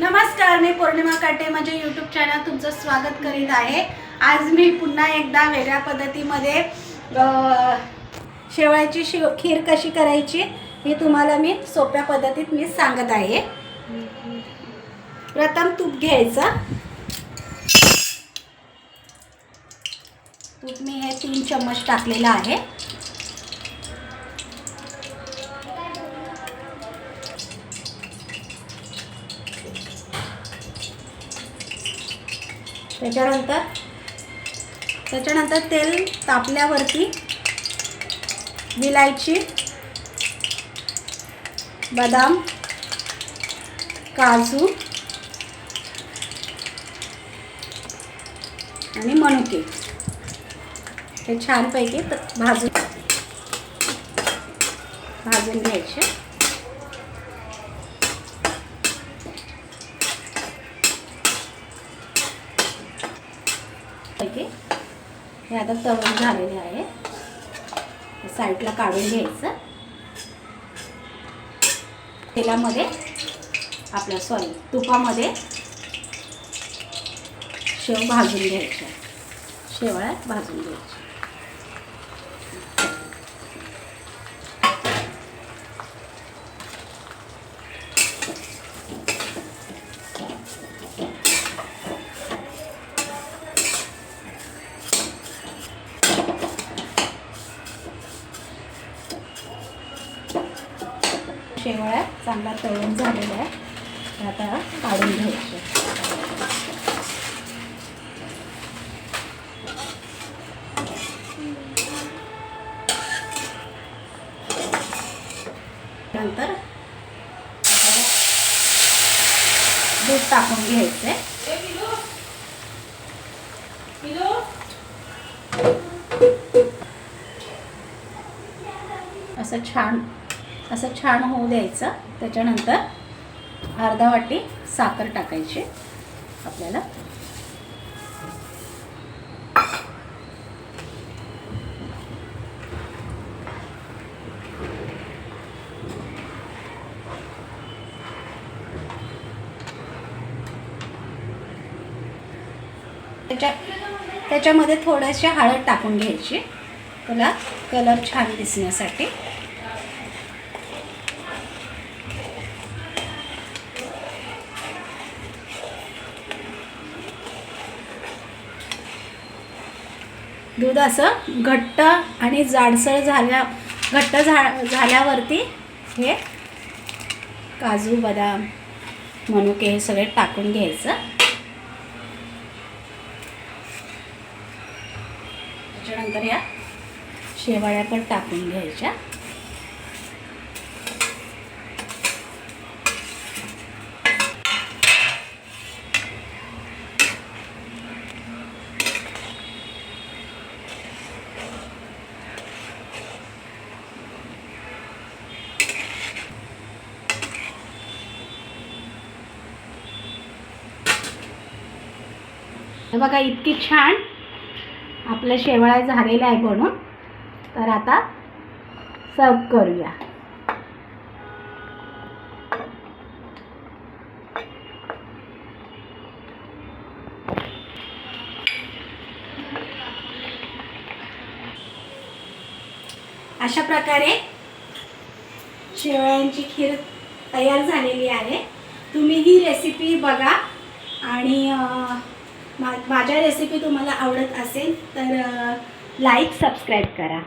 नमस्कार, मी पौर्णिमा काटे माझ्या यूट्यूब चॅनल तुमचं स्वागत करीत आहे। आज मी पुन्हा एकदा वेगळ्या पद्धतीमध्ये शेवयाची खीर कशी करायची हे तुम्हाला मी सोप्या पद्धतीत मी सांगत आहे। प्रथम तूप घ्यायचं। तूप मी हे 3 चम्मच टाकलेलं आहे। त्याच्यानंतर तेल तापल्यावरती विलायची, बदाम, काजू आणि मनुके हे छानपैकी भाजून घ्यायचे। हे आता तळून झालेले आहे, साईडला काढून घ्यायचं। तेलामध्ये तुपामध्ये शेव भाजून घ्यायच्या, शेवळ्या भाजून घ्यायच्या। शेवळ्या चांगला तळून झालेल्या आहे, आता काढून घ्यायचे। नंतर दूध टाकून घ्यायचे। असं छान होऊ द्यायचं। त्याच्यानंतर अर्धा वाटी साखर टाकायची आपल्याला। त्याच्यामध्ये थोडीशी हळद टाकून घ्यायची, त्याला कलर छान दिसण्यासाठी। दूध असं घट्ट आणि जाडसर झाल्यावरती हे काजू, बदाम, मनुके हे सगळे टाकून घ्यायचं। त्याच्यानंतर या शेवया पण टाकून घ्यायच्या। बघा इतकी छान आपल्या शेवया झालेल्या आहे बनून। तर आता सर्व करूया। अशा प्रकारे शेवयांची खीर तयार झालेली आहे। तुम्ही ही रेसिपी बघा आणि माझ्या रेसिपी तुम्हाला आवडत असेल तर लाईक, सबस्क्राईब करा।